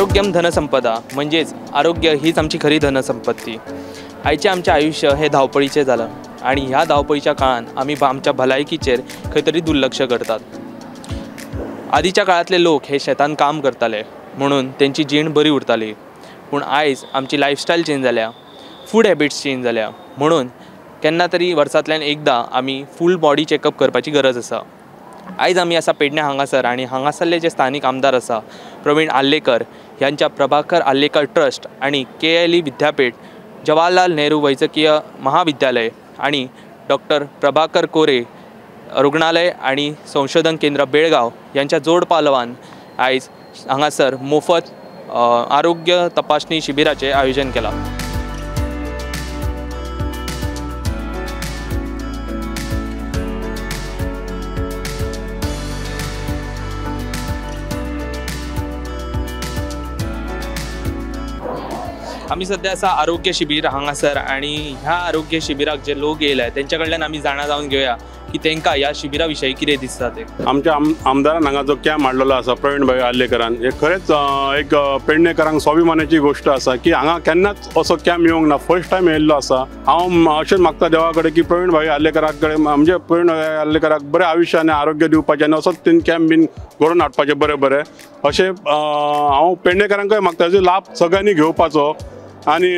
आरोग्यम धनसंपदा म्हणजेच आरोग्य हीच आमची खरी धनसंपत्ती। आयचे आमचे आयुष्य हे धावपळीचे झालं आणि ह्या धावपळीच्या काळात आम्ही आमच्या भलायकीचेर खंय तरी दुर्लक्ष करतात। आधीच्या काळातले लोक हे शेतान काम करताले म्हणून त्यांची जीण बरी उरताली, पूण आयज आमची लायफस्टायल चेंज जाल्या, फूड हॅबिट्स चेंज जाल्या, म्हणून केन्ना तरी वर्सांतल्यान एकदां आमी फूल बॉडी चॅकअप करपाची गरज आसा। आयज आमी आसा पेडण्या हांगासर आनी हांगासरले जे स्थानीक आमदार आसा प्रवीण आर्लेकर यांच्या प्रभाकर आर्लेकर ट्रस्ट आणि KLE विद्यापीठ, जवाहरलाल नेहरू वैजकीय महाविद्यालय आणि डॉक्टर प्रभाकर कोरे रुग्णालय आणि संशोधन केंद्र बेळगाव यांच्या जोड पालवान आयज हांगासर मोफत आरोग्य तपासणी शिबिराचे आयोजन केला। आम्ही सध्या असा आरोग्य शिबिर हांगासर आणि ह्या आरोग्य शिबिराक जे लोक येयले त्यांच्या कडल्यान आमी जाणा जावन घेवया की तांकां ह्या शिबिरा विशयी कितें दिसता ते। आमच्या आमदारान हांगा जो कॅम्प हाडलेलो आसा प्रवीण भाई आर्लेकरान, हे खरेंच एक पेडणेकरांक स्वाभिमानाची गोष्ट आसा की हांगा केन्नाच असो कॅम्प येवंक ना, फर्स्ट टायम येयल्लो आसा। हांव अशेंच मागता देवा कडेन की प्रवीण भाई आर्लेकरा कडेन म्हणजे प्रवीण भाई आर्लेकराक बरें आयुश्य आनी आरोग्य दिवपाचें आनी असोच तें कॅम्प बीन घडोवन हाडपाचें बरें बरें अशें हांव पेडणेकरांकय मागता। हेजो लाभ सगळ्यांनी घेवपाचो आणि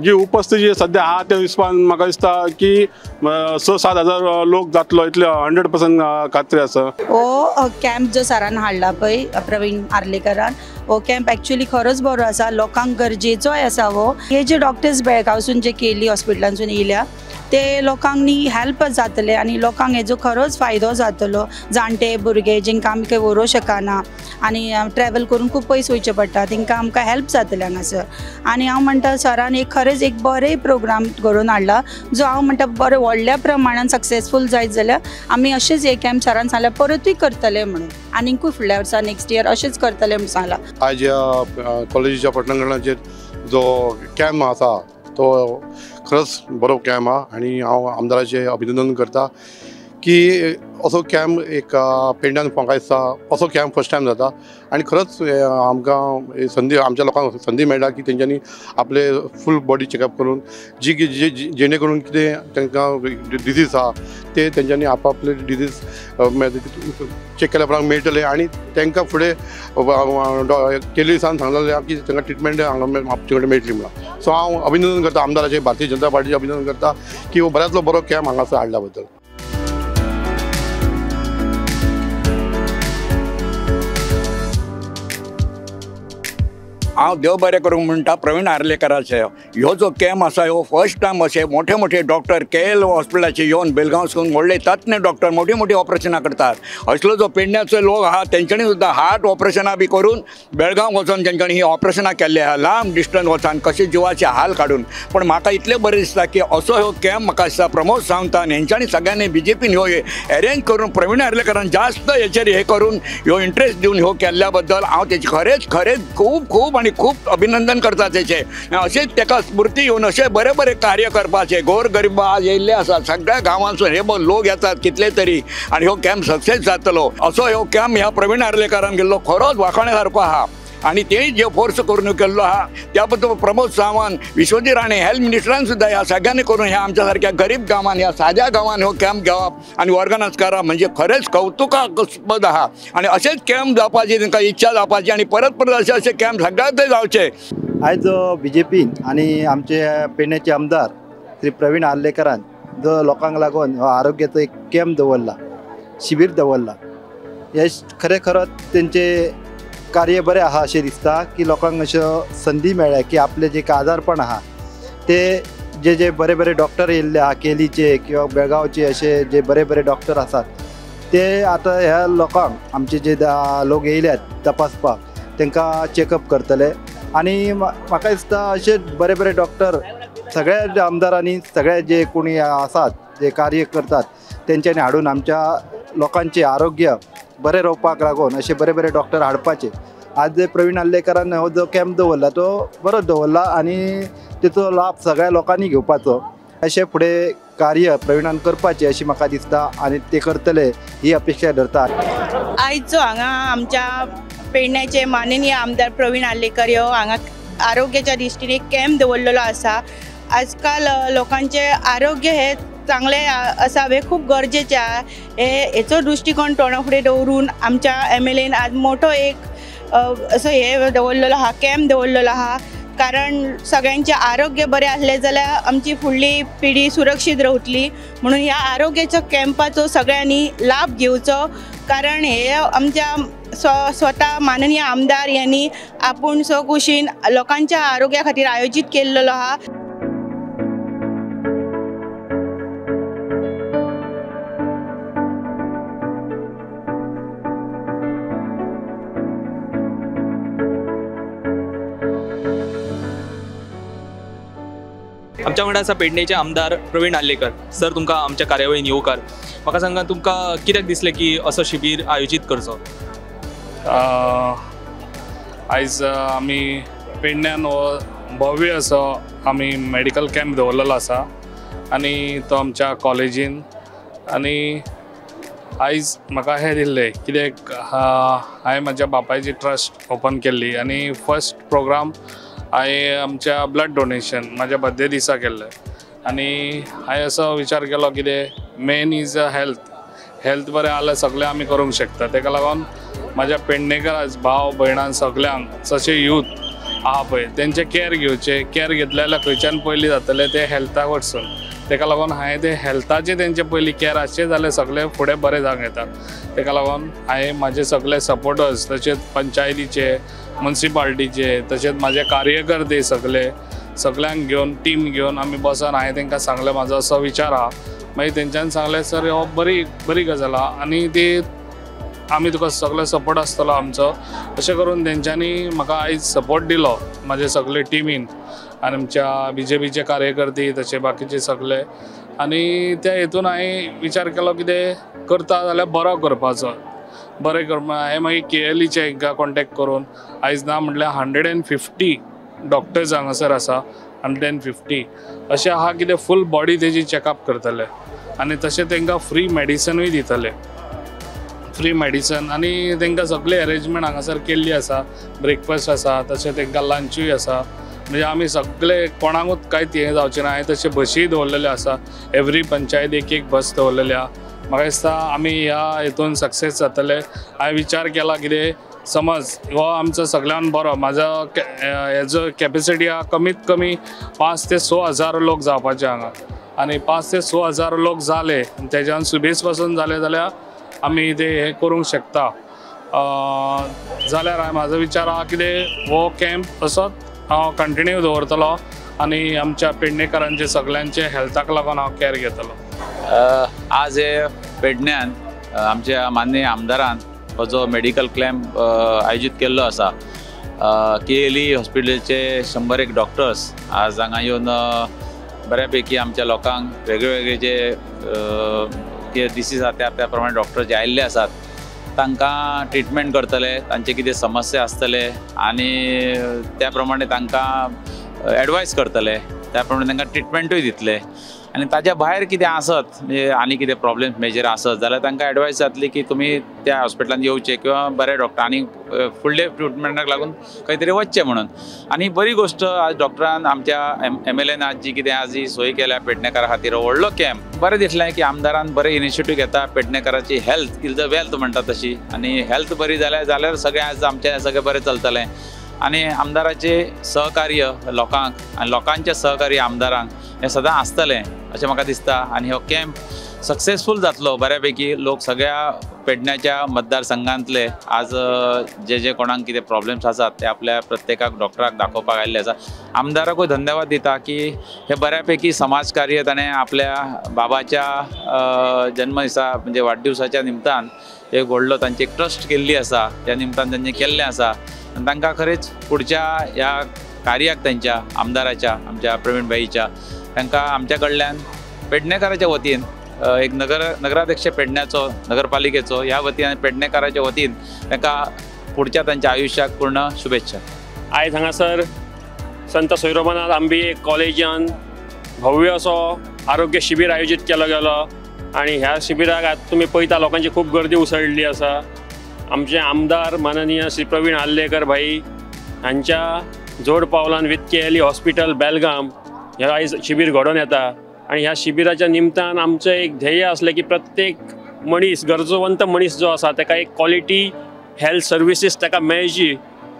जी उपस्थिती सध्या हा त्या हिसपान म्हाका दिसता की 6-7 हजार लोक जातलो, इतले 100% खात्री आसा। हो कॅम्प जो सरान हाडला पळय प्रवीण आर्लेकरान, हो कॅम्प एक्चुअली खरोच बरो आसा, लोकांक गरजेचोय आसा। हो हे जे डॉक्टर्स बेळगांवसून जे KLE हॉस्पिटलांसून येयल्या ते लोकांनी हेल्प जातले आणि लोकांक हेजो खरोच फायदो जातलो। जाणटे भुरगे जेंकां आमी खंय व्हरूंक शकना आनी ट्रॅव्हल करून खूब पयस वयचें पडटा, तांकां आमकां हेल्प जातलें हांगासर। आनी हांव म्हणटा सरान एक खरेंच एक बरें प्रोग्राम घडोवन हाडला, जो हांव म्हणटा बरें व्हडल्या प्रमाणान सक्सेसफूल जायत जाल्यार आमी अशेंच हे कॅम्प सरान सांगल्यार परतूय करतले म्हणून, आनीकूय फुडल्या वर्सा नेक्स्ट इयर अशेंच करतले म्हणून सांगला। आज ह्या कॉलेजीच्या पटणांगणाचेर जो कॅम्प आसा तो खरंच बरो कॅम्प हा आणि हांव आमदाराचें अभिनंदन करता की असो कॅम्प एक पेडण्यान म्हाका दिसता असो कॅम्प फर्स्ट टायम जाता आणि खरंच आमकां संदी आमच्या लोकांक संदी मेळटा की तेंच्यांनी आपले फूल बॉडी चॅकअप करून जेणे करून कितें तांकां डिजीज आहा ते तेंच्यांनी आपले डिजीज चॅक केल्या उपरांत मेळटले आणि तांकां फुडें KLE सांगलेलें की तांकां ट्रिटमेंट हांगा आमचे कडेन मेळटली म्हणून। सो हांव अभिनंदन करता आमदाराचें, भारतीय जनता पार्टीचें अभिनंदन करता की हो बऱ्यांतलो बरो कॅम्प हांगासर हाडल्या बद्दल। हांव देव बरें करूंक म्हणटा प्रवीण आर्लेकराचे ह्यो जो कॅम्प आसा ह्यो फर्स्ट टायम अशे मोठे मोठे डॉक्टर KL हॉस्पिटलाचे येवन बेळगांवसून व्हडले तज्ञ डॉक्टर मोठी मोठी ऑपरेशनां करतात। असलो जो पेडण्याचो लोक आहा तेंच्यांनी सुद्दां हार्ट ऑपरेशनां बी करून बेळगांव वचून तेंच्यांनी ही ऑपरेशनां केल्ले आहा, लांब डिस्टन्स वचून कशे जिवाचे हाल काडून। पण म्हाका इतलें बरें दिसता की असो ह्यो कॅम्प म्हाका दिसता प्रमोद सावंतान हेंच्यांनी सगळ्यांनी BJPन ह्यो अरेंज करून प्रवीण आर्लेकरान जास्त हेचेर हे करून ह्यो इंट्रस्ट दिवन ह्यो केल्ल्या बद्दल हांव तेचे खरेंच खूब आणि खूब अभिनंदन करता तेचे। अशेंच ताका स्फूर्ती येवन अशे बरे बरे कार्य करपाचे। गोर गरीब आज येयल्ले आसात सगळ्या गांवांसून, हे लोक येतात कितले तरी आणि ह्यो कॅम्प सक्सेस जातलो। असो ह्यो कॅम्प ह्या प्रवीण आर्लेकरान केल्लो खरोच वाखाणण्यासारको आहा आणि तेणी जे फोर्स करून केल्लो आहा त्या बद्दल प्रमोद सावंत, विश्वजीत राणे, हेल्थ मिनिस्टरान सुद्दां ह्या सगळ्यांनी करून ह्या आमच्या सारख्या गरीब गांवांत, ह्या साद्या गांवांत हो कॅम्प घेवप आणि ऑर्गनायज करप म्हणजे खरेंच कौतुकास्पद आहा। आणि अशेंच कॅम्प जावपाची तांकां इच्छा जावपाची आणि परत परत अशे कॅम्प सगळ्याक जावचे। आयज BJP आणि आमचे पेडण्याचे आमदार श्री प्रवीण आर्लेकरान जो लोकांक लागून आरोग्याचो एक कॅम्प दवरला, शिबीर दवरला, हे खरेंच तेंचे कार्य बरें आहा अशें दिसता की लोकांक अश्यो संदी मेळ्ळ्या की आपले जे आजारपण आहा ते जे बरे बरे डॉक्टर येयल्ले आहा KLEचे किंवा बेळगांवचे अशे जे बरे बरे डॉक्टर आसात ते आतां ह्या लोकांक आमचे जे लोक येयल्यात तपासपाक तांकां चॅकअप करतले। आणि म्हाका दिसता अशे बरे बरे डॉक्टर सगळ्या आमदारांनी सगळे जे कोणी आसात जे कार्य करतात तेंच्यांनी हाडून आमच्या लोकांचे आरोग्य बरें रावपाक लागून अशे बरे बरे डॉक्टर हाडपाचे। आज प्रवीण आर्लेकरान हो जो कॅम्प दवरला तो बरो दवरला आणि तेचो लाभ सगळ्या लोकांनी घेवपाचो। अशें फुडें कार्य प्रवीणान करपाचें अशी म्हाका दिसता आणि ते करतले ही अपेक्षा धरता। आयज जो हांगा आमच्या पेडण्याचे माननीय आमदार प्रवीण आर्लेकर ह्यो हांगा आरोग्याच्या दृश्टीने कॅम्प दवरलेलो आसा। आजकाल लोकांचे आरोग्य हे चांगले असावे खूप गरजेचे आहे। हेचो दृष्टिकोन तोंडा फुडें दवरून आमच्या MLAन आज मोठो एक असो हे दवरलेलो आहा, कॅम्प दवरलेलो आहा। कारण सगळ्यांचे आरोग्य बरे असले जाल्यार आमची फुडली पिढी सुरक्षीत रावतली, म्हणून ह्या आरोग्याच्या कॅम्पाचो सगळ्यांनी लाभ घेवचो। कारण हे आमच्या स्वतः माननीय आमदार यांनी आपूण स्वखुशीन लोकांच्या आरोग्या खातीर आयोजित केल्लो आहा। आमच्या वांगडा आसा पेडणेचे आमदार प्रवीण आर्लेकर। सर, तुमकां आमच्या कार्यावळीन येवकार। म्हाका सांगा, तुमकां कित्याक दिसलें की असो शिबीर आयोजीत करचो? आयज आमी पेडण्यान भव्य असो आमी मेडिकल कॅम्प दवरलेलो आसा आनी तो आमच्या कॉलेजीन। आनी आयज म्हाका हें दिल्लें कित्याक हांवें म्हाज्या बापायची ट्रस्ट ओपन केल्ली आनी फर्स्ट प्रोग्राम हांवें आमच्या ब्लड डोनेशन म्हाज्या बर्थडे दिसा केल्लें। आनी हांवें असो विचार केलो कितें मेन इज हेल्थ बरें जाल्यार सगळें आमी करूंक शकता। ताका लागून म्हाज्या पेडणेकर भाव भयणां सगळ्यांक जशे यूथ आहा पळय तेंचे कॅर घेवचे। कॅर घेतले जाल्यार खंयच्यान पयलीं जातलें ते हेल्था वचून। ताका लागून हांवें ते हेल्थाचे तेंचे पयलीं कॅर आसचे जाल्यार सगळें फुडें बरें जावंक येता। ताका लागून हांवें म्हाजे सगळे सपोर्टर्स तशेंच पंचायतीचे, म्युन्सिपाल्टीचे, तशेंच म्हाजे कार्यकर्ते सगळ्यांक घेवन टीम घेवन आमी बसून हांवें तांकां सांगलें म्हाजो असो विचार आहा। मागीर तेंच्यांनी सांगलें सर हो बरी गजाल आहा आनी ती आमी तुका सगळो सपोर्ट आसतलो आमचो। अशें करून तेंच्यांनी म्हाका आयज सपोर्ट दिलो म्हाजे सगळे टिमीन आनी आमच्या BJPचे कार्यकर्ते तशे बाकीचे सगळे। आनी त्या हेतून हांवें विचार केलो कितें करता जाल्यार बरो करपाचो। बरें करपा हांवें मागीर KLEचे हांकां कॉन्टेक्ट करून आयज ना म्हटल्यार 150 डॉक्टर्स हांगासर आसा। 150 अशें आहा कितें फूल बॉडी तेजी चॅकअप करतले आनी तशें तांकां फ्री मेडिसनूय दितले। फ्री मेडिसन आनी तांकां सगळे अरेंजमेंट हांगासर केल्ली आसा। ब्रेकफास्ट आसा, तशें तांकां लंचूय आसा। म्हणजे आमी सगळे कोणाकूच कांयच हें जावचें ना। हांवें तशे बसी दवरलेले आसा, एवरी पंचायत एक बस दवरलेली आहा। म्हाका दिसता आमी ह्या हेतून सक्सेस जातले। हांवें विचार केला कितें समज हो आमचो सगळ्यान बरो म्हाजो हेजो कॅपेसिटी आहा कमीत कमी 5 ते 6 हजार लोक जावपाचे हांगा। आनी 5 ते 6 हजार लोक जाले तेज्यान सुबेज पासून जाले जाल्यार आमी ते हें करूंक शकता। जाल्यार म्हाजो विचार आहा कितें हो कॅम्प असोच हांव कंटिन्यू दवरतलो आनी आमच्या पेडणेकरांचे सगळ्यांचे हेल्थाक लागून हांव कॅर घेतलो। आज हे पेडण्यान आमच्या माननीय आमदारान हो जो मेडिकल कॅम्प आयोजीत केल्लो आसा। KLE हॉस्पिटलचे 100 डॉक्टर्स आज हांगा येवन बऱ्यापैकी आमच्या लोकांक वेगवेगळे जे डिसीज आसा त्या प्रमाणे डॉक्टर जे आयिल्ले आसात तांकां ट्रिटमेंट करतले, तांचे कितें समस्या आसतले आनी त्या प्रमाणे तांकां एडवायस करतले, त्या प्रमाणे तांकां ट्रिटमेंटूय दितले। आनी ताज्या भायर कितें आसत म्हणजे आनी कितें प्रॉब्लेम्स मेजर आसत जाल्यार तांकां एडवायस जातली की तुमी त्या हॉस्पिटलांत येवचे किंवा बरे डॉक्टर आनी फुडले ट्रिटमेंटाक लागून खंय तरी वचचें म्हणून। आनी बरी गोश्ट आज डॉक्टरान आमच्या MLAन आज जी कितें आज ही सोय केल्या पेडणेकारा खातीर व्हडलो कॅम्प बरें दिसलें की आमदारान बरें इनिशिएटीव घेता। पेडणेकाराची हेल्थ इज द वेल्थ म्हणटा तशी आनी हेल्थ बरी जाल्यार सगळें आज आमचें सगळें बरें चलतलें। आनी आमदाराचे सहकार्य लोकांक आनी लोकांचें सहकार्य आमदारांक हें सदां आसतलें अशें म्हाका दिसता। आनी हो कॅम्प सक्सेसफूल जातलो बऱ्यापैकी। लोक सगळ्या पेडण्याच्या मतदारसंघांतले आज जे कोणाक कितें प्रॉब्लेम्स आसात ते आपल्या प्रत्येकाक डॉक्टराक दाखोवपाक आयिल्ले आसा। आमदाराकूय धन्यवाद दिता की हे बऱ्यापैकी समाजकार्य ताणें आपल्या बाबाच्या जन्मदिसा म्हणजे वाडदिवसाच्या निमतान एक व्हडलो तांची एक ट्रस्ट केल्ली आसा, त्या निमतान तांचें केल्लें आसा। तांकां खरेंच पुढच्या ह्या कार्याक त्यांच्या आमदाराच्या आमच्या प्रवीण भाईच्या तांकां आमच्या कडल्यान पेडणेकाराच्या वतीन एक नगराध्यक्ष पेडण्याचो नगरपालिकेचो ह्या वतीन आनी पेडणेकाराच्या वतीन तांकां पुढच्या तांच्या आयुश्याक पूर्ण शुभेच्छा। आयज हांगासर संत सोयरोबनाथ आंबे कॉलेजान भव्य असो आरोग्य शिबीर आयोजीत केलो गेलो आनी ह्या शिबिराक तुमी पळयता लोकांची खूब गर्दी उसळिल्ली आसा आमचे आमदार माननीय श्री प्रवीण आर्लेकर भाई हांच्या जोड पावलान विथ केएलई हॉस्पिटल बेलगाम ह्या आयज शिबीर घडोवन येता आणि ह्या शिबिराच्या निमतान आमचें एक ध्येय असलें की प्रत्येक मनीस गरजवंत मनीस जो आसा ताका एक क्वॉलिटी हेल्थ सर्विसीस ताका मेळची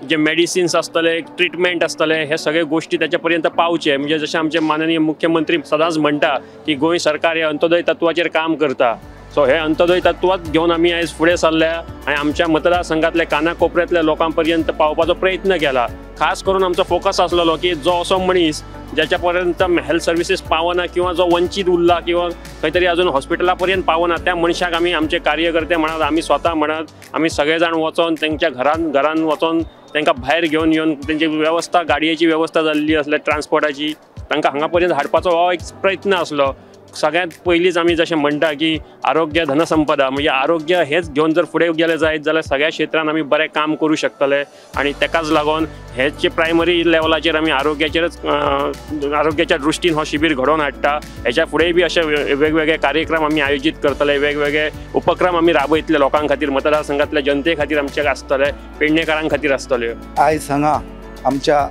जे मेडिसिन्स आसतले ट्रिटमेंट आसतले हे सगळे गोष्टी त्याच्या पर्यंत पावचे म्हणजे जशें आमचे माननीय मुख्यमंत्री सदांच म्हणटा की गोंय सरकार हे अंत्योदय तत्वाचेर काम करता सो हे अंत्योदय तत्वात घेवन आमी आयज फुडें सरल्या आनी आमच्या मतदारसंघातले कानाकोपऱ्यांतल्या लोकां पर्यंत पावपाचो प्रयत्न केला खास करून आमचो फोकस आसलेलो की जो असो मनीस ज्याच्या पर्यंत हेल्थ सर्विसीस पावना किंवा जो वंचित उरला किंवा खंय तरी अजून हॉस्पिटला पर्यंत पावना त्या मनशाक आमी आमचे कार्यकर्ते म्हणत आमी स्वता म्हणत आमी सगळे जाण वचोन तेंच्या घरान वचोन तांकां भायर घेवन येवन तेंची वेवस्था गाडयेची वेवस्था जाल्ली आसल्या ट्रान्सपोर्टाची तांकां हांगा पर्यंत हाडपाचो हो एक प्रयत्न आसलो सगळ्यात पयलींच आमी जशें म्हणटा की आरोग्य धनसंपदा म्हणजे आरोग्य हेच घेवन जर फुडें गेले जायत जाल्यार सगळ्या क्षेत्रांत आमी बरें काम करूं शकतले आनी तेकाच लागून हेचे प्रायमरी लेवलाचेर आमी आरोग्याच्या दृश्टीन हो शिबीर घडोवन हाडटा हेच्या फुडेंय बी अशे वेगवेगळे कार्यक्रम आमी आयोजीत करतले वेगवेगळे उपक्रम आमी राबयतले लोकां खातीर मतदारसंघातल्या जनते खातीर आमचे आसतले पेडणेकारां खातीर आसतल्यो आयज हांगा आमच्या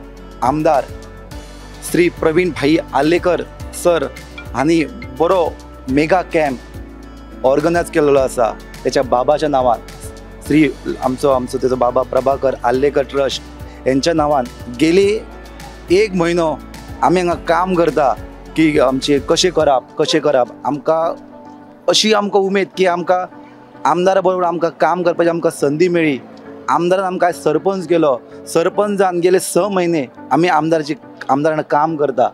आमदार श्री प्रवीण भाई आर्लेकर सर हांणी बरो मेगा कॅम्प ऑर्गनायज केलेलो आसा त्याच्या बाबाच्या नांवान श्री आमचो तेजो बाबा प्रभाकर आर्लेकर ट्रस्ट यांच्या नांवान गेली 1 म्हयनो आमी हांगा काम करता की आमचे कशें करप आमकां अशी आमकां उमेद की आमकां आमदारा बरोबर आमकां काम करपाची आमकां संदी मेळ्ळी आमदारान आमकां सरपंच केलो सरपंच जावन गेले 6 म्हयने आमी आमदारान काम करता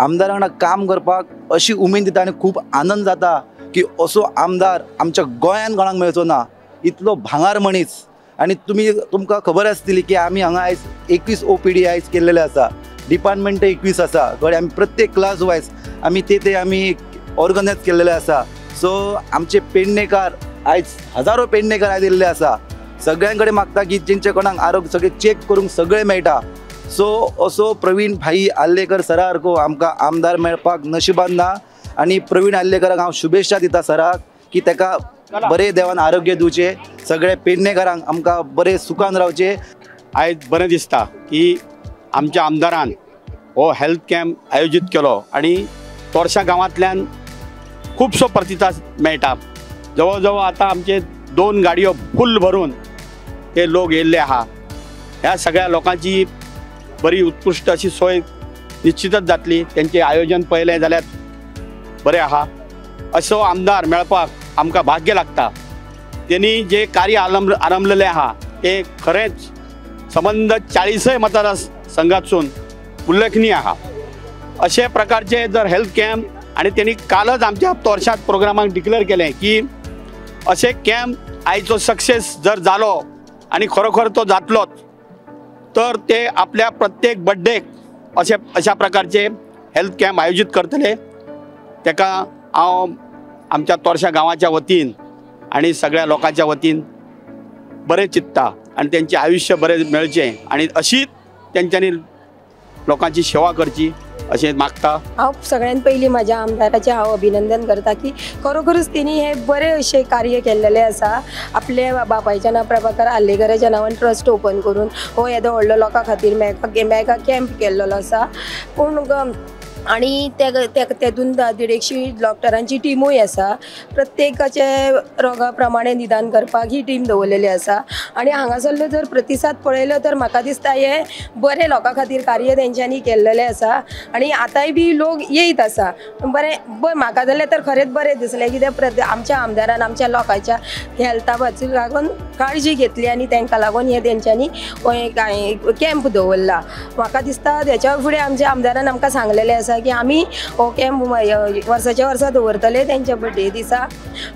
आमदारा वांगडा काम करपाक अशी उमेद दिता आनी खूब आनंद जाता की असो आमदार आमच्या गोंयांत कोणाक मेळचो ना इतलो भांगार मनीस आनी तुमकां खबर आसतली की आमी हांगा आयज 21 OPD आयज केल्लेले आसा डिपार्टमेंट 21 आसा कळ्ळें आमी प्रत्येक क्लास वायज आमी ते आमी ऑर्गनायज केल्लेले आसा सो आमचे पेडणेकार आयज हजारो पेडणेकार आयज येयल्ले आसा सगळ्यां कडेन मागता की जेंचे कोणाक आरोग्य सगळे चेक करूंक सगळें मेळटा सो असो प्रवीण भाई आर्लेकर सरा सारको आमकां आमदार मेळपाक नशिबान ना आनी प्रवीण आर्लेकराक हांव शुभेच्छा दिता सराक की ताका बरें देवान आरोग्य दिवचे सगळे पेडणेकारांक आमकां बरें सुखान रावचे आयज बरें दिसता की आमच्या आमदारान हो हेल्थ कॅम्प आयोजीत केलो आनी तोरशा गांवांतल्यान खुबसो प्रतिसाद मेळटा जवळ जवळ आतां आमचे 2 गाडयो फुल भरून हे लोक येयल्ले आहा ह्या सगळ्या लोकांची बरी उत्कृष्ट अशी सोय निश्चितच जातली त्यांचे आयोजन पळयलें जाल्यार बरें आहा असो आमदार मेळपाक आमकां भाग्य लागता त्यांनी जे कार्य आरंभलेलें आहा ते खरेंच संबंध 40 मतदारसंघातसून उल्लेखनीय आहा अशे प्रकारचे जर हेल्थ कॅम्प आणि त्यांनी कालच आमच्या तोरशात प्रोग्रामाक डिक्लेअर केलें की असे कॅम्प आयचो सक्सेस जर जालो आणि खरोखर तो जातलोच तर ते आपल्या प्रत्येक बर्थडेक अशा प्रकारचे हेल्थ कॅम्प आयोजित करतले तेका हांव आमच्या तोरशा गांवाच्या वतीन आणि सगळ्या लोकांच्या वतीन बरें चित्ता आणि त्यांचे आयुष्य बरें मेळचें आणि अशीच त्यांच्यानी लोकांची सेवा करची अशें मागता हांव सगळ्यात पयलीं म्हाज्या आमदाराचें हांव अभिनंदन करता की खरोखरच तेणी हे बरें अशें कार्य केल्लेलें आसा आपल्या बापायच्या नांव प्रभाकर आर्लेकराच्या नांवान ट्रस्ट ओपन करून हो येदो व्हडलो लोकां खातीर मेगा कॅम्प केल्लो आसा पूण आणि तेतून 150 डॉक्टरांची टिमूय आसा प्रत्येकाचे रोगा प्रमाणे निदान करपाक ही टीम दवरलेली आसा आणि हांगासरलो जर प्रतिसाद पळयलो तर म्हाका दिसता हे बरे लोकां खातीर कार्य तेंच्यांनी केल्लेलें आसा आणि आतांय बी लोक येयत आसा बरें म्हाका जाल्यार तर खरेंच बरें दिसलें कित्याक आमच्या आमदारान आमच्या लोकांच्या हेल्था बाबतीत लागून काळजी घेतली आणि तांकां लागून हे तेंच्यांनी कॅम्प दवरला म्हाका दिसता तेच्या फुडें आमच्या आमदारान आमकां सांगलेलें आसा की आम्ही हो कॅम्प वर्साच्या वर्सा दवरतले त्यांच्या बर्थडे दिसा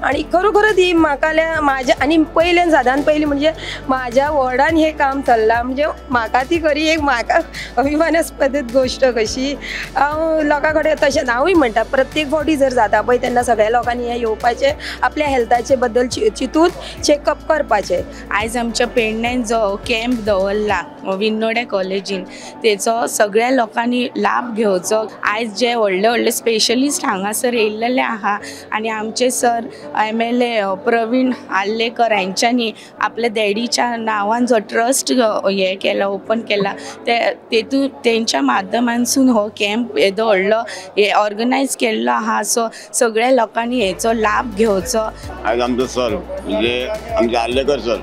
आणि खरोखरच ही म्हाका माझ्या आणि पयल्यान सदांच पयलीं म्हणजे माझ्या वॉर्डान हे काम चल्लां म्हणजे म्हाका ती खरी एक म्हाका अभिमानास्पद गोष्ट कशी हांव लोकां कडेन तशें हांवूय म्हणटा प्रत्येक फावटी जर जाता पळय तेन्ना सगळ्या लोकांनी हे येवपाचें आपल्या हेल्थाचे बद्दल चिंतून चॅकअप करपाचें गरजेचें. आयज आमच्या पेडण्यान जो कॅम्प दवरला विनोडे कॉलेजीन तेचो सगळ्या लोकांनी लाभ घेवचो. आयज जे व्हडले व्हडले स्पेशलिस्ट हांगासर येयल्लेले आहा आनी आमचे सर MLA प्रवीण आर्लेकर हांच्यांनी आपल्या डॅडीच्या नांवान जो ट्रस्ट हे केला ओपन केला तेतून तेंच्या माध्यमांसून हो कॅम्प येदो व्हडलो हे ऑर्गनायज केल्लो आहा. सो सगळ्या लोकांनी हेचो लाभ घेवचो. आज आमचो सर म्हणजे आमचे आर्लेकर सर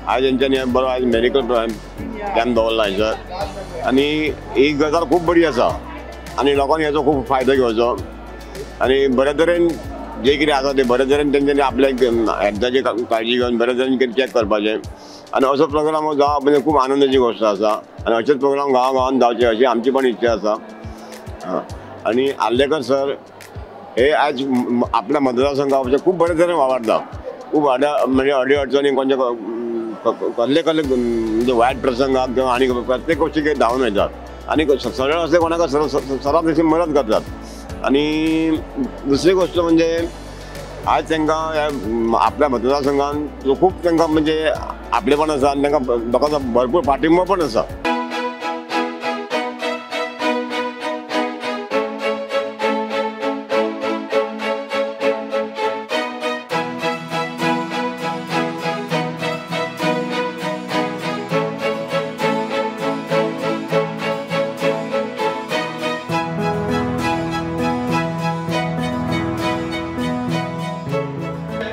आज तेंच्यांनी बरो आज मेडिकल कॅम्प दवरला हांयसर आनी ही गजाल खूब बरी आसा आनी लोकांनी हेचो खूब फायदो घेवचो आनी बरे तरेन जे कितें आसा ते बरे तरेन तेंच्यांनी आपल्या हेल्थाची काळजी घेवन बरे तरेन चॅक करपाचें आनी असो प्रोग्राम जावप म्हणजे खूब आनंदाची गोश्ट आसा आनी अशेच प्रोग्राम गांवांत जावचे अशी आमची पण इच्छा आसा. आनी आर्लेकर सर हे आज आपल्या मतदारसंघाचे खूब बरे तरेन वावरता. खूब म्हणजे अडी अडचणी कसले म्हणजे वायट प्रसंगाक किंवा आनी प्रत्येक गोष्टीक धांवन वयतात आनी सरळ असले कोणाक सराफ तशी मदत करतात. आनी दुसरी गोष्ट म्हणजे आज तांकां आपल्या मतदारसंघात खूब तांकां म्हणजे आपलेपण आसा आनी तांकां लोकांचो भरपूर पाठिंबो पण आसा.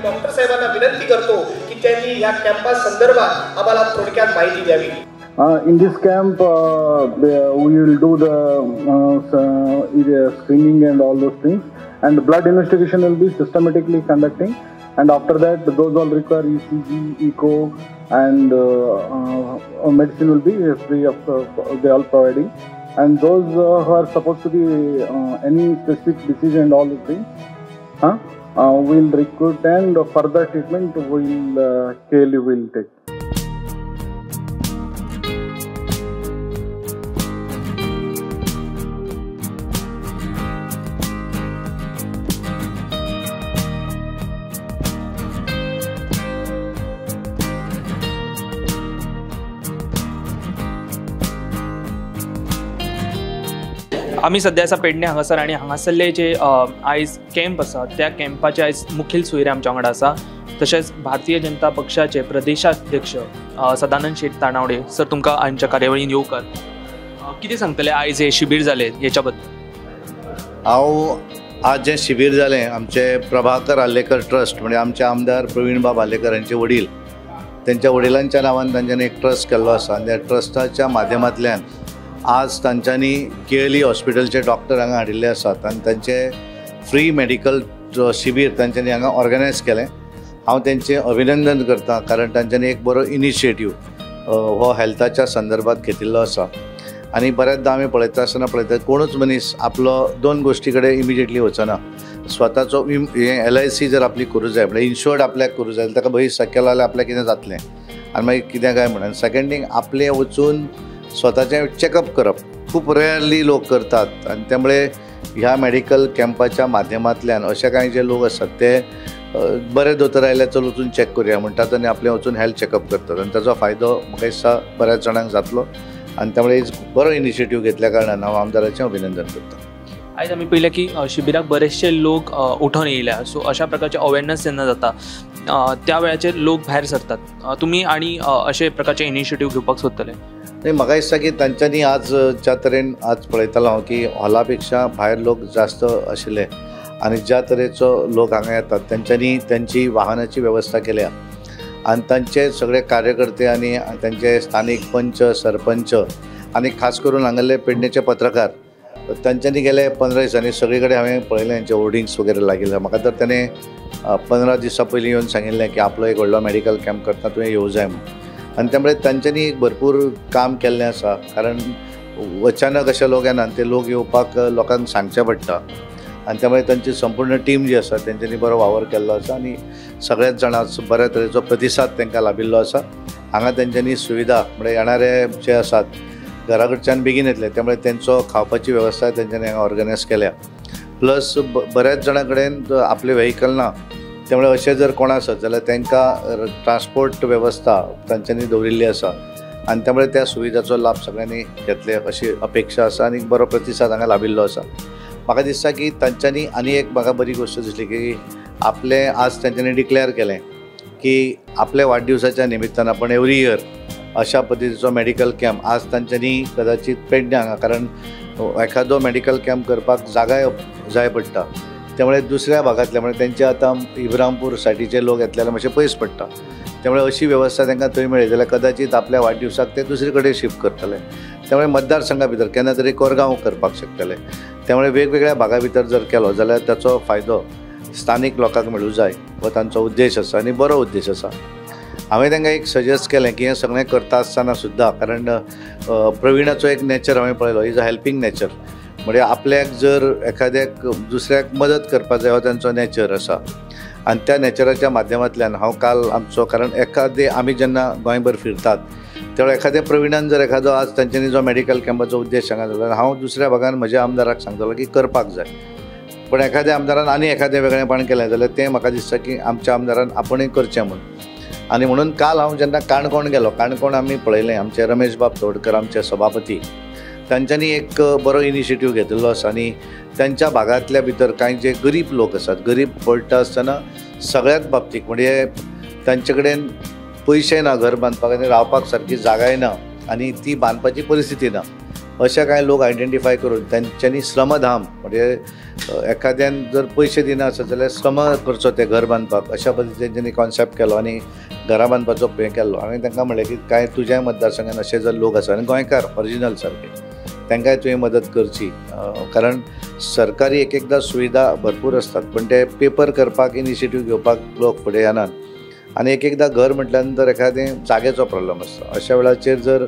डॉक्टर साहेबांना विनंती करतो की त्यांनी या कॅम्पा संदर्भात आम्हाला थोडक्यात माहिती द्यावी. In this camp, we will do the screening and all those things, and blood investigation will be systematically conducting, and after that those all require ECG, echo, and medicine will be free of they all providing, and those who are supposed to be any specific disease and all those things, will recruit, and further treatment will KLU will take. आमी सध्या आसा पेडणे हांगासर आनी हांगासरले जे आयज camp आसा त्या कॅम्पाचे आयज मुखेल सोयरे आमच्या वांगडा आसा. तशेंच भारतीय जनता पक्षाचे प्रदेशाध्यक्ष सदानंद शेट तानावडे सर तुमकां आमच्या कार्यावळीन येवकार. कितें सांगतले आयज हे शिबीर जालें हेच्या बद्दल? हांव आज जे शिबीर जालें आमचे प्रभाकर आर्लेकर ट्रस्ट म्हणजे आमचे आमदार प्रवीण बाब आर्लेकर हांचे वडील त्यांच्या वडिलांच्या नांवान तांच्यांनी एक ट्रस्ट केल्लो आसा आनी त्या ट्रस्टाच्या माध्यमांतल्यान आज तांच्यांनी KLE हॉस्पिटलचे डॉक्टर हांगा हाडिल्ले आसात आनी तांचे फ्री मेडिकल शिबीर तांच्यांनी हांगा ऑर्गनायज केलें. हांव तेंचें अभिनंदन करता कारण तांच्यांनी एक बरो इनिशिएटीव हो हेल्थाच्या संदर्भात घेतिल्लो आसा आनी बऱ्याचदा आमी पळयता आसतना कोणूच मनीस आपलो दोन गोश्टी कडेन इमिजिएटली वचना. स्वताचो LIC जर आपली करूं जाय म्हणल्यार इन्शुअर्ड आपल्याक करूं जाय ताका भंय केलो जाल्यार आपल्याक कितें जातलें आनी मागीर कितें काय म्हणून सेकंड थिंग आपले वचून स्वताचें चॅकअप करप खूब रेअरली लोक करतात आनी त्यामुळे ह्या मेडिकल कॅम्पाच्या माध्यमांतल्यान अशे कांय जे लोक आसात ते बरे दोतोर आयले चल वचून चॅक करुया म्हणटात आनी आपले वचून हेल्थ चॅकअप करतात आनी ताचो फायदो म्हाका दिसता बऱ्याच जाणांक जातलो आनी त्यामुळे बरो इनिशिएटीव घेतल्या कारणान हांव आमदाराचें अभिनंदन करता. आयज आमी पळयलें की शिबिराक बरेचशे लोक उठून येयल्या. सो अशा प्रकारचे अवेरनेस जेन्ना जाता त्या वेळाचेर लोक भायर सरतात. तुमी आनी अशे प्रकारचे इनिशिएटीव घेवपाक सोदतले? नाही म्हाका दिसता की तांच्यांनी आज ज्या तरेन आज पळयतालो हांव की हॉला पेक्षा भायर लोक जास्त आशिल्ले आनी ज्या तरेचो लोक हांगा येतात तेंच्यांनी त्यांची वाहनाची वेवस्था केल्या आनी तांचे सगळे कार्यकर्ते आनी तांचे स्थानीक पंच सरपंच आनी खास करून हांगाले पेडणेचे पत्रकार तांच्यांनी गेले 15 दिसांनी सगळे कडेन हांवें पळयलें हांचे होर्डिंग्स वगैरे लागिल्ले. म्हाका तर ताणें 15 दिसां पयलीं येवन सांगिल्लें की आपलो एक व्हडलो मेडिकल कॅम्प करता तुवें येवं जाय म्हणून आनी त्यामुळे तांच्यांनी भरपूर काम केल्लें आसा कारण अचानक अशे लोक येनात ते लोक येवपाक लोकांक सांगचें पडटा आनी त्यामुळे तांची संपूर्ण टीम जी आसा तेंच्यांनी बरो वावर केल्लो आसा आनी सगळ्याच जाणांचो बऱ्या तरेचो प्रतिसाद तांकां लाभिल्लो आसा. हांगा तेंच्यांनी सुविधा म्हणजे येणारे जे आसात घरा कडच्यान बेगीन येतले त्यामुळे तेंचो खावपाची वेवस्था तेंच्यांनी हांगा ऑर्गनायज केल्या. प्लस बऱ्याच जाणां कडेन आपले व्हेहिकल ना त्यामुळे अशें जर कोण आसत जाल्यार तांकां ट्रान्सपोर्ट वेवस्था तांच्यांनी दवरिल्ली आसा आनी त्यामुळे त्या सुविधाचो लाभ सगळ्यांनी घेतले अशी अपेक्षा आसा आनी बरो प्रतिसाद हांगा लाभिल्लो आसा. म्हाका दिसता की तांच्यांनी आनी एक म्हाका बरी गोश्ट दिसली की आपले आज तांच्यांनी डिक्लेअर केलें की आपल्या वाडदिवसाच्या निमित्तान आपण एवरी इयर अशा पद्दतीचो मेडिकल कॅम्प आज तांच्यांनी कदाचित पेडण्या हांगा, कारण एखादो मेडिकल कॅम्प करपाक जागाय जाय पडटा, त्यामुळे दुसऱ्या भागांतले म्हणजे तेंचे आतां इब्राहिमपूर सायडीचे लोक येतले मातशें पयस पडटा, त्यामुळे अशी वेवस्था तांकां थंय मेळ्ळी जाल्यार कदाचित आपल्या वाडदिवसाक ते दुसरे कडेन शिफ्ट करतले. त्यामुळे मतदारसंघा भितर केन्ना तरी कोरगांव करपाक शकतले. त्यामुळे वेगवेगळ्या भागा भितर जर केलो जाल्यार ताचो फायदो स्थानीक लोकांक मेळूं जाय हो तांचो उद्देश आसा आनी बरो उद्देश आसा. हांवें तांकां एक सजेस्ट केलें की हें सगळें करता आसतना सुद्दां, कारण प्रवीणाचो एक नेचर हांवें पळयलो, इज अ हेल्पिंग नेचर. म्हणजे आपल्याक जर एखाद्याक दुसऱ्याक मदत करपाक जाय हो तांचो नेचर आसा आनी त्या नेचराच्या माध्यमांतल्यान हांव काल आमचो, कारण एखादे आमी जेन्ना गोंयभर फिरतात तेन्ना एखाद्या प्रवीणान जर एखादो आज तांच्यांनी जो मेडिकल कॅम्पाचो उद्देश सांगला जाल्यार हांव दुसऱ्या भागान म्हज्या आमदाराक सांगतलो की करपाक जाय. पण एखाद्या आमदारान आनी एखादें वेगळेपण केलें जाल्यार तें म्हाका दिसता की आमच्या आमदारान आपणूय करचें म्हणून. आनी म्हणून काल हांव जेन्ना काणकोण गेलो, काणकोण आमी पळयलें, आमचे रमेश बाब तोडकर आमचे सभापती तांच्यांनी एक बरो इनिशिएटीव घेतिल्लो आसा आनी तांच्या भागांतल्या भितर कांय जे गरीब लोक आसात, गरीब पडटा आसतना सगळ्याच बाबतीक म्हणजे तांचे कडेन पयशे ना घर बांदपाक आनी रावपाक सारकी जागाय ना आनी ती बांदपाची परिस्थिती ना, अशे कांय लोक आयडेंटिफाय करून तांच्यांनी श्रमधाम म्हणजे एखाद्यान जर पयशे दिना आसत जाल्यार श्रम करचो ते घर बांदपाक, अशा पद्दतीन तेंच्यांनी कॉन्सेप्ट केलो आनी घरा बांदपाचो हें केल्लो. हांवें तांकां म्हणलें की कांय तुज्या मतदारसंघान अशे जर लोक आसा आनी गोंयकार ओरिजिनल सारके, तांकांय तुवें मदत करची, कारण सरकारी एक एकदां सुविधा भरपूर असतात पण ते पेपर करपाक इनिशिएटीव घेवपाक लोक फुडें येनात आनी एक एकदां घर म्हटल्या नंतर एखादें जागेचो प्रॉब्लेम आसता. अशा वेळाचेर जर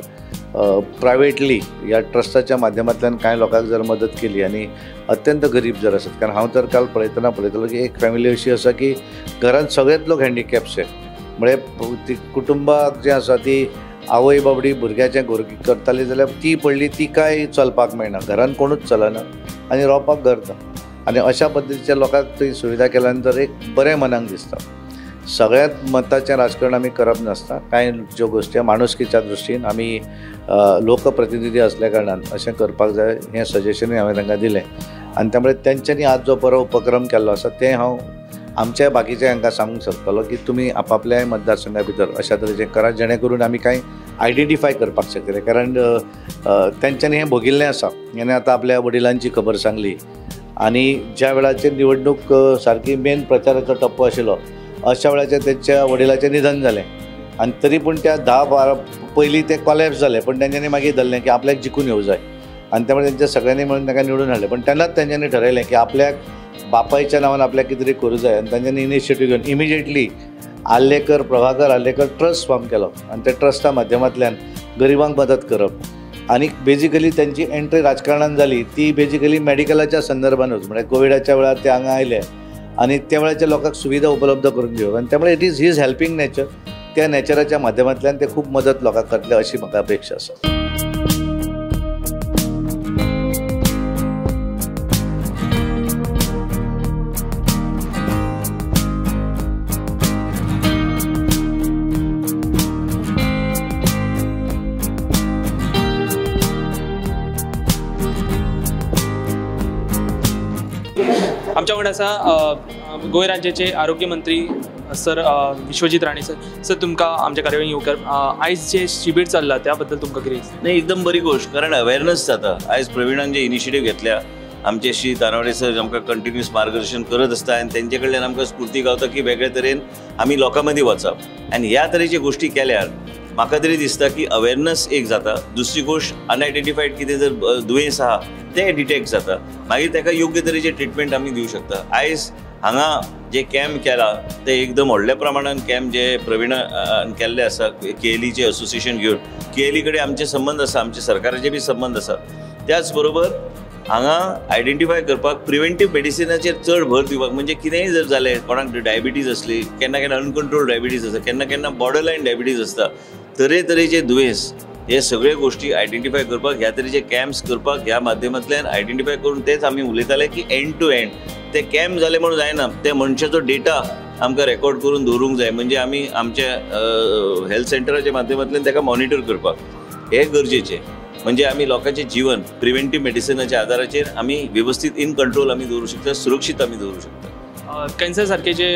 प्रायवेटली ह्या ट्रस्टाच्या माध्यमांतल्यान कांय लोकांक जर मदत केली आनी अत्यंत गरीब जर आसत, कारण हांव तर काल पळयतलो की एक फॅमिली अशी आसा की घरांत सगळेच लोक हँडिकॅप्स आहे, म्हणजे ती कुटुंबाक जी आसा ती आवय बाबडी भुरग्याचें करताली जाल्यार ती पडली ती काय चलपाक मेळना, घरान कोणूच चलना आनी रावपाक घर ना. आनी अशा पद्दतीच्या लोकांक थंय सुविधा केल्या नंतर एक बरें मनाक दिसता. सगळ्यात मताचें राजकारण आमी करप नासता, कांय ज्यो गोश्टी माणुसकीच्या दृश्टीन आमी लोकप्रतिनिधी असल्या कारणान अशें करपाक जाय हें सजेशनूय हांवें तांकां दिलें. आनी त्यामुळे तेंच्यांनी आज जो बरो उपक्रम केल्लो आसा तें हांव आमच्या बाकीच्या हांकां सांगूंक शकतलो की तुमी आपापल्या मतदारसंघा भितर अशा तरेचें करा जेणे करून आमी कांय आयडेंटिफाय करपाक शकतले, कारण तेंच्यांनी हें भोगिल्लें आसा. हेणें आतां आपल्या वडिलांची खबर सांगली आनी ज्या वेळाचेर निवडणूक सारकी मेन प्रचाराचो टप्पो आशिल्लो अशा वेळाचेर तेंच्या वडिलाचें निधन जालें आनी तरी पूण त्या 10-12 पयलीं ते कॉलॅप्स जाले, पण तेंच्यांनी मागीर धरलें की आपल्याक जिखून येवं जाय आनी त्यामुळे तेंच्या सगळ्यांनी म्हणून ताका निवडून हाडलें. पण तेन्नाच तेंच्यांनी ठरयलें की आपल्याक बापायच्या नांवान आपल्याक कितें तरी करूं जाय आनी तेंच्यांनी इनिशिएटीव घेवन immediately Arlekar Prabhakar Arlekar trust form केलो आनी त्या ट्रस्टा माध्यमांतल्यान गरिबांक मदत करप आनी बेजिकली तेंची एंट्री राजकारणान जाली ती बेजिकली मेडिकलाच्या संदर्भानूच, म्हणजे कोविडाच्या वेळार ते हांगा आयले आनी त्या वेळाच्या लोकांक सुविधा उपलब्ध करून दिवप आनी त्यामुळे it is his helping nature. त्या नेचराच्या माध्यमांतल्यान ते खूब मदत लोकांक करतले अशी म्हाका अपेक्षा आसा. आमच्या वांगडा आसा गोंय राज्याचे आरोग्य मंत्री सर विश्वजीत राणे सर तुमकां आमच्या कार्यावळीक येवकार. आयज जे शिबीर चल्ला त्या बद्दल तुमकां कितें दिसता? नाही, एकदम बरी गोष्ट, कारण अवेअरनेस जाता. आयज प्रवीणान जे इनिशिएटीव घेतल्या आमचे श्री तानावडे सर आमकां कंटिन्यूस मार्गदर्शन करत आसता आनी तेंचे कडल्यान आमकां स्फूर्ती गावता की वेगळे तरेन आमी लोकां मदीं वचप आनी ह्या तरेचे गोश्टी केल्यार म्हाका तरी दिसता की अवेअरनेस एक जाता. दुसरी गोश्ट अनआयडेंटिफायड कितें जर दुयेंस आहा ते डिटेक्ट जाता, मागीर ताका योग्य तरेचे ट्रिटमेंट आमी दिवंक शकता. आयज हांगा जे कॅम्प केला ते एकदम व्हडल्या प्रमाणान कॅम्प जे प्रवीणान केल्ले आसा केएलईचे असोसिएशन घेवन, केएलई कडेन आमचे संबंध आसा, आमचे सरकाराचे बी संबंध आसा. त्याच बरोबर हांगा आयडेंटिफाय करपाक प्रिवेंटीव मेडिसिनाचेर चड भर दिवपाक, म्हणजे कितेंय जर जालें, कोणाक डायबिटीज असली, केन्ना केन्ना अनकंट्रोल डायबिटीज आसा, केन्ना केन्ना बॉर्डरलायन डायबिटीज आसता, तरेतरेचे दुयेंस हे सगळे गोष्टी आयडेंटिफाय करपाक ह्या तरेचे कॅम्प्स करपाक ह्या माध्यमांतल्यान आयडेंटिफाय करून तेच आमी उलयताले की एंड टू एंड ते कॅम्प जाले म्हणून जायना, ते मनशाचो डेटा आमकां रेकॉर्ड करून दवरूंक जाय, म्हणजे आमी आमच्या हेल्थ सेंटराच्या माध्यमांतल्यान ताका मॉनिटर करपाक हे गरजेचें. म्हणजे आमी लोकांचें जीवन प्रिव्हेंटीव मेडिसिनाच्या आदाराचेर आमी वेवस्थीत इन कंट्रोल आमी दवरूंक शकता, सुरक्षीत आमी दवरूंक शकता. कॅन्सर सारखे जे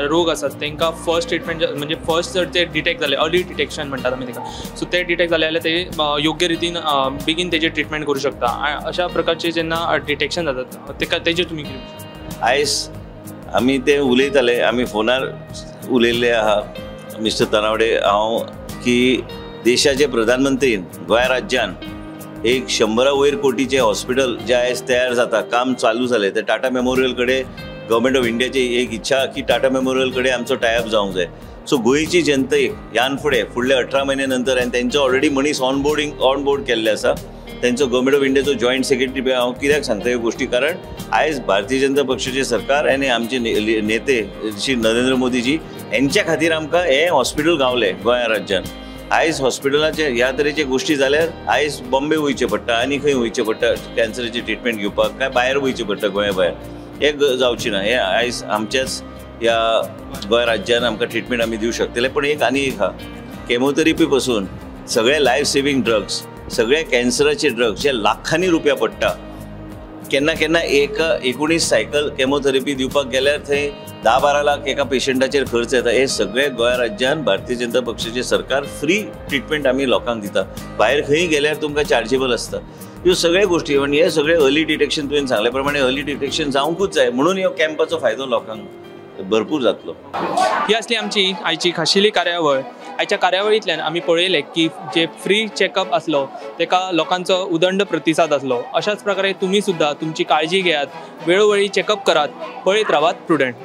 रोग असतात तांकां फर्स्ट ट्रिटमेंट म्हणजे फर्स्ट जर ते डिटेक्ट जाले, अर्ली डिटेक्शन म्हणटात आमी ताका, सो ते डिटेक्ट जाले जाल्यार ते योग्य रितीन बेगीन तेजेर ट्रिटमेंट करूं शकता. अशा प्रकारचे जेन्ना डिटेक्शन जातात तेका तेजेर तुमी आयज आमी ते उलयताले, आमी फोनार उलयल्ले आहा मिस्टर तनावडे हांव की देशाचे प्रधानमंत्रीन गोंय राज्यान एक 100 वयर कोटीचे हॉस्पिटल जे आयज तयार जाता, काम चालू जालें. ते टाटा मेमोरियल कडेन गव्हर्मेंट ऑफ इंडियाची एक इच्छा की टाटा मेमोरियल कडेन आमचो टायअप जावंक जाय. सो गोंयची जनतेक ह्यान फुडें फुडल्या 18 म्हयने नंतर आनी तेंचो ऑलरेडी मनीस ऑन बोर्ड केल्ले आसा. तेंचो गव्हर्मेंट ऑफ इंडियाचो जॉयंट सेक्रेटरी बी हांव कित्याक सांगता ह्यो गोश्टी, कारण आयज भारतीय जनता पक्षाचे सरकार आनी आमचे नेते श्री नरेंद्र मोदीजी हेंच्या खातीर आमकां हें हॉस्पिटल गावलें गोंया राज्यान. आयज हॉस्पिटलाचे ह्या तरेचे गोश्टी जाल्यार आयज बॉम्बे वयचें पडटा, आनी खंय वयचें पडटा कॅन्सराची ट्रिटमेंट घेवपाक, काय भायर वयचें पडटा गोंया भायर. हें जावचें ना. हें आयज आमच्याच ह्या गोंय राज्यान आमकां ट्रिटमेंट आमी दिवंक शकतले. पण आनी एक आहा, केमोथेरपी पासून सगळे लायफ सेवींग ड्रग्स, सगळे कॅन्सराचे ड्रग्स जे लाखांनी रुपया पडटा, केन्ना केन्ना 19 सायकल केमोथेरपी दिवपाक गेल्यार थंय 10-12 लाख एका पेशंटाचेर खर्च येता. हे सगळे गोंय राज्यान भारतीय जनता पक्षाचे सरकार फ्री ट्रिटमेंट आमी लोकांक दिता. भायर खंय गेल्यार तुमकां चार्जेबल आसता. ह्यो सगळ्यो गोश्टी म्हणजे हे सगळे अर्ली डिटेक्शन तुवें सांगले प्रमाणे अर्ली डिटेक्शन जावंकूच जाय, म्हणून ह्यो कॅम्पाचो फायदो लोकांक भरपूर जातलो. ही आसली आमची आयची खाशेली कार्यावळ. आयच्या कार्यावळींतल्यान आमी पळयलें की जे फ्री चॅकअप आसलो तेका लोकांचो उदंड प्रतिसाद आसलो. अशाच प्रकारे तुमी सुद्दां तुमची काळजी घेयात, वेळोवेळी चॅकअप करात, पळयत रावात प्रुडंट.